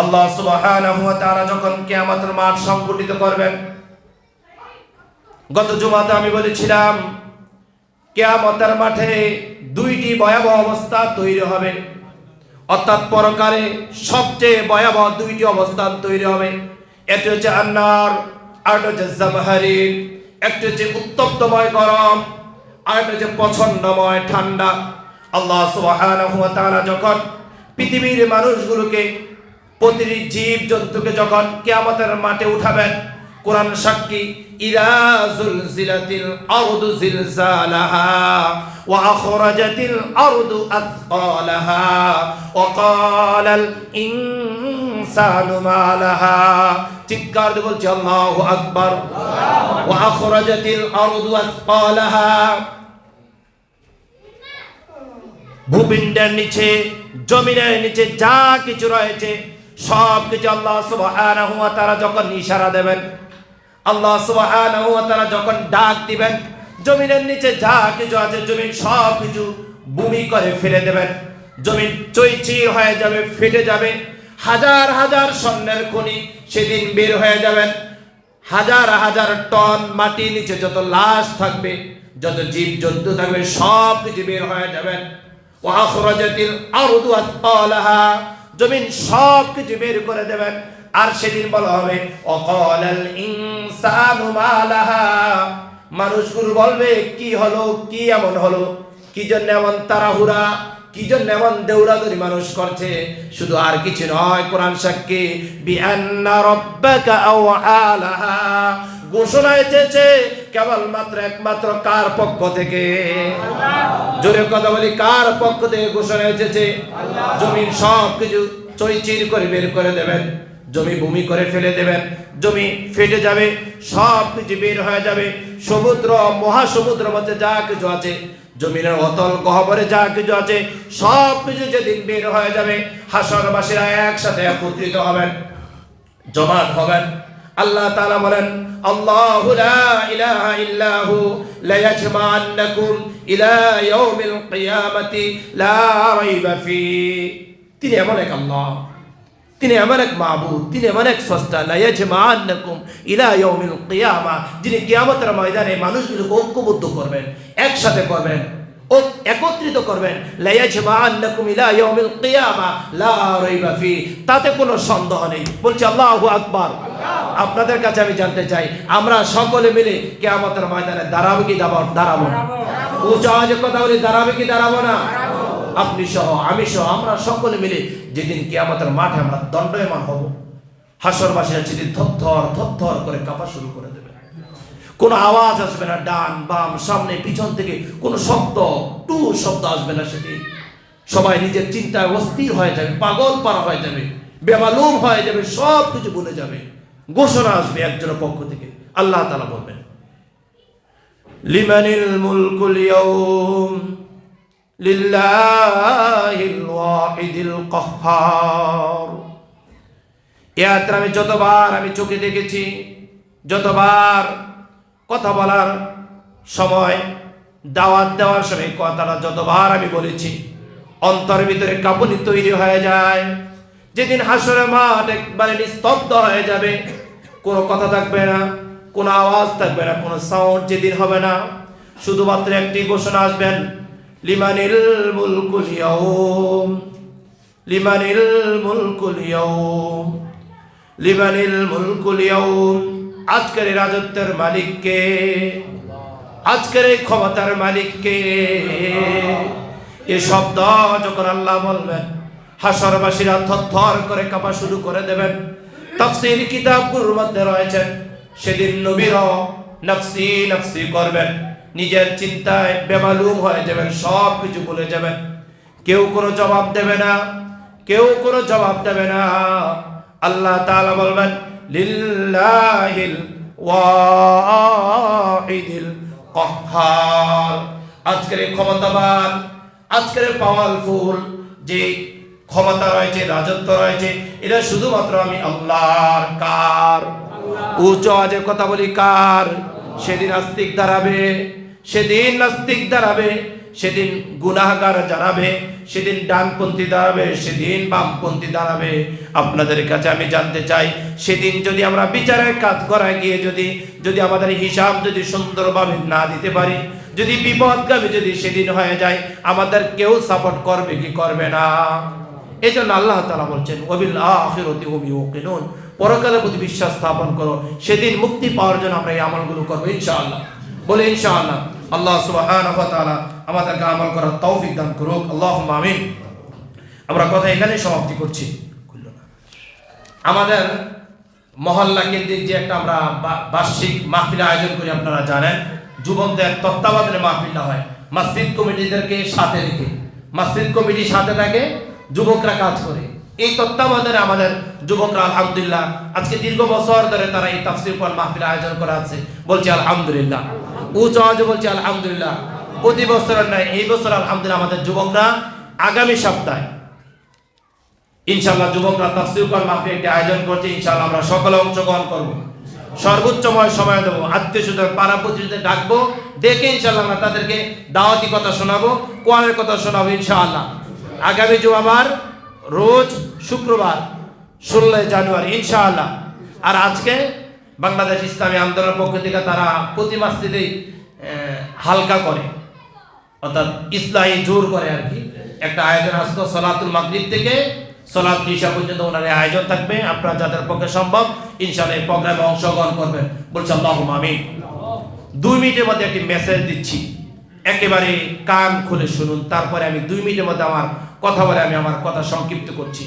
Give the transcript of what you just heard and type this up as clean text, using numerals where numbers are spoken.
আল্লাহ সুবহানাহু ওয়া তাআলা যখন কিয়ামতের মাঠ সংগঠিত করবেন, গত জুমাতে আমি বলেছিলাম কিয়ামতের মাঠে দুইটি ভয়াবহ অবস্থা তৈরি হবে, অর্থাৎ পরকালে সবচেয়ে ভয়াবহ দুইটি অবস্থান তৈরি হবে। একটি হচ্ছে আন্নার, আর হচ্ছে জামহারির। একটি হচ্ছে উত্তপ্তময় গরম, আর হচ্ছে প্রচন্ডময় ঠান্ডা। আল্লাহ সুবহানাহু ওয়া তাআলা যখন পৃথিবীর মানুষগুলোকে, প্রতিটি জীব জন্তুকে যখন কিয়ামতের মাঠে উঠাবেন, কোরআন সাক্ষী, ইযা যুলজিলাতিল আরদু জিলজালাহা ওয়া আখরাজাতিল আরদু আথকালাহা ওয়া ক্বালাল ইনসানু মা লাহা। চিৎকার দিয়ে বলছি আল্লাহু আকবার। ওয়া আখরাজাতিল আরদু আথকালাহা। ভূপিণ্ডের নিচে, জমিনের নিচে যা কিছু রয়েছে সব কিছু আল্লাহ সুবহানাহু ওয়া তাআলা যখন ইশারা দেবেন, আল্লাহ সুবহানাহু ওয়া তাআলা যখন ডাক দিবেন, জমিনের নিচে যা কিছু আছে জমিন সব কিছু ভূমি করে ফেলে দেবেন। জমিন চৈচির হয়ে যাবে, ফেটে যাবে। হাজার হাজার স্বর্ণের খনি সেদিন বের হয়ে যাবেন। হাজার হাজার টন মাটি নিচে যত লাশ থাকবে, যত জীব জন্তু থাকবে সব কিছু বের হয়ে যাবেন। ওয়া আখরাজাতিল আরদু আথকালাহা। জমিন সব কিছু বের করে দেবেন। আর সেদিন বলা হবে ওয়াকালাল ইনসানু মা লাহা। মানুষগুলো বলবে কি হলো, কি এমন হলো, কি জন্য এমন তাড়াহুড়া, কি জন্য এমন দৌড়াদৌড়ি মানুষ করছে। শুধু আর কিছু নয়, কোরআন সাক্ষী, বিআন্না রাব্বাকা আওআলাহা। ঘোষণা এসেছে কেবলমাত্র একমাত্র কার পক্ষ থেকে? জোরে কথা বলি, কার পক্ষ থেকে ঘোষণা এসেছে? জমিন সব কিছু চৈচির করে বের করে দেবেন, জমি ভূমি করে ফেলে দেবেন, জমি ফেটে যাবে, সব কিছু বের হয়ে যাবে। সমুদ্র, মহাসমুদ্র মধ্যে যা কিছু আছে, জমিনের অতল গহ্বরে যা কিছু আছে সব কিছু যেদিন বের হয়ে যাবে, হাশরবাসীরা একসাথে একত্রিত হবেন, জমাত হবেন। আল্লাহ তাআলা বলেন, আল্লাহু লা ইলাহা ইল্লাহু লা ইয়াজমা'আন্নাকুম ইলা ইয়াউমিল কিয়ামাতি লা রাইবা ফি। তিনি এমন এক আল্লাহ, তিনি এমন এক মাবুদ, তিনি এমন এক স্রষ্টা, লা ইয়াজমা'আন্নাকুম ইলা ইয়াউমিল কিয়ামা, যিনি কিয়ামতের ময়দানে মানুষগুলোকে ঐক্যবদ্ধ করবেন, একসাথে করবেন, একত্রিত করবেন। লা ইয়াজমা'আন্নাকুম ইলা ইয়াউমিল কিয়ামা লা রাইবা ফি। তাতে কোনো সন্দেহ নেই। বলছি আল্লাহু আকবার। আপনাদের কাছে আমি জানতে চাই, আমরা সকলে মিলে কিয়ামতের ময়দানে দাঁড়াবো কি দাঁড়াবো না? উচ্চ আওয়াজে কথা বলি, দাঁড়াবে কি দাঁড়াবো না? আপনি সহ, আমি সহ, আমরা সকলে মিলে যেদিন কিয়ামতের মাঠে আমরা দণ্ডায়মান হব, হাশরবাসীরা সেদিন থরথর করে কাঁপা শুরু করে দেবে। কোনো আওয়াজ আসবে না, ডান বাম সামনে পিছন থেকে কোনো শব্দ আসবে না। সেদিন সবাই নিজের চিন্তায় অস্থির হয়ে যাবে, পাগল পারা হয়ে যাবে, বেমালুম হয়ে যাবে, সব কিছু ভুলে যাবে। ঘোষণা আসবে একজনের পক্ষ থেকে। আল্লাহ তাআলা বলবেন, লিমানিল মুলকুল ইয়াউম লিল্লাহিল ওয়াহিদিল কাহ্হার। এই আয়াতটা আমি যতবার আমি চোখে দেখেছি, যতবার কথা বলার সময়, দাওয়াত দেওয়ার সময় কথাটা যতবার আমি বলেছি, অন্তরের ভিতরে কাঁপুনি তৈরি হয়ে যায়। যেদিন হাসরের মাঠ একবারে নিস্তব্ধ হয়ে যাবে, কোনো কথা থাকবে না, কোনো আওয়াজ থাকবে না, কোনো সাউন্ড যেদিন হবে না, শুধুমাত্র একটি ঘোষণা আসবেন, লিমানিল মুলকুল ইয়াউম, লিমানিল মুলকুল ইয়াউম, লিমানিল মুলকুল ইয়াউম। আজকের এই রাজত্বের মালিক কে? আজকের এই ক্ষমতার মালিক কে? এই শব্দ যখন আল্লাহ বলবেন, হাশরবাসীরা থরথর করে কাঁপা শুরু করে দেবেন। তাফসীর কিতাবগুলোর মধ্যে রয়েছে, সেদিন নবীরাও নফসি নফসি করবেন, নিজের চিন্তায় বেমালুম হয়ে যাবেন, সব কিছু ভুলে যাবেন। কেউ কোনো জবাব দেবে না, কেউ কোনো জবাব দেবে না। আল্লাহ তাআলা বলবেন, লিল্লাহিল ওয়াহিদিল কাহ্হার। আজকের ক্ষমতাবান, আজকের পাওয়ারফুল যে ক্ষমতা রয়েছে, রাজত্ব রয়েছে, এটা শুধুমাত্র আমি আল্লাহর। কার? উচ্চ আওয়াজে কথা বলি, কার? সেদিন নাস্তিক দাঁড়াবে, সেদিন নাস্তিক দাঁড়াবে, সেদিন গুনাহগার দাঁড়াবে, সেদিন ডানপন্থী দাঁড়াবে, সেদিন বামপন্থী দাঁড়াবে। আপনাদের কাছে আমি জানতে চাই, সেদিন যদি আমরা বিচারের কাজ করায় গিয়ে যদি আমাদের হিসাব যদি সুন্দরভাবে না দিতে পারি, যদি বিপদগামী যদি সেদিন হয়ে যায়, আমাদের কেউ সাপোর্ট করবে কি করবে না? এই জন্য আল্লাহ তাআলা বলছেন ওয়াবিল আখিরাতি হুম ইউকিনুন, পরকালের প্রতি বিশ্বাস স্থাপন করো, সেদিন মুক্তি পাওয়ার জন্য আমরা এই আমলগুলো করবো ইনশাআল্লাহ। বলে ইনশাআল্লাহ। আল্লাহ সুবহানাহু ওয়া তাআলা আমাদেরকে আমল করার তৌফিক দান করুক, আল্লাহুম্মা আমিন। আমরা কথা এখানে সমাপ্তি করছি। আমাদের মহল্লা কেন্দ্রিক যে একটা আমরা বার্ষিক মাহফিল আয়োজন করি, আপনারা জানেন, যুবকদের তত্ত্বাবধানে মাহফিলটা হয় মসজিদ কমিটিদেরকে সাথে রেখে। মসজিদ কমিটির সাথে থাকে, যুবকরা কাজ করে। এই তত্ত্বাবধানে আমাদের যুবকরা আলহামদুলিল্লাহ আজকে দীর্ঘ বছর ধরে তারা এই তাফসীর কোরআন মাহফিল আয়োজন করা আছে। বলছি আলহামদুলিল্লাহ, উচ্চ আওয়াজে বলছি আলহামদুলিল্লাহ। প্রতি বছরের নয়, এই বছর আলহামদুলিল্লাহ আমাদের যুবকরা আগামী সপ্তাহে ইনশাআল্লাহ যুবকরা তাফসীর কোরআন মাহফিল একটি আয়োজন করছে। ইনশাআল্লাহ আমরা সকলে অংশগ্রহণ করব, সর্বোচ্চ সময় দেবো, আত্মীয় স্বজন পাড়া প্রতিবেশীদের ডাকবো, ডেকে ইনশাআল্লাহ আমরা তাদেরকে দাওয়াতি কথা শোনাবো, কোরআনের কথা শোনাবো ইনশাআল্লাহ। আগামী জুমাবার রোজ শুক্রবার 16 জানুয়ারি ইনশাআল্লাহ। আর আজকে বাংলাদেশ ইসলামী আন্দোলনের পক্ষ থেকে তারা প্রতি মসজিদেই হালকা করে, অর্থাৎ ইসলাহি জোর করে আর কি, একটা আয়োজন আসতো সালাতুল মাগরিব থেকে সালাত ইশা পর্যন্ত ওনার আয়োজন থাকবে। আপনারা যাদের পক্ষে সম্ভব ইনশাআল্লাহ এই প্রোগ্রামে অংশগ্রহণ করবেন। বলছি আল্লাহুম্মা আমিন। 2 মিনিটের মধ্যে একটি মেসেজ দিচ্ছি, একেবারে কান খুলে শুনুন, তারপরে আমি 2 মিনিটের মধ্যে আমার কথা বলে আমি আমার কথা সংক্ষিপ্ত করছি।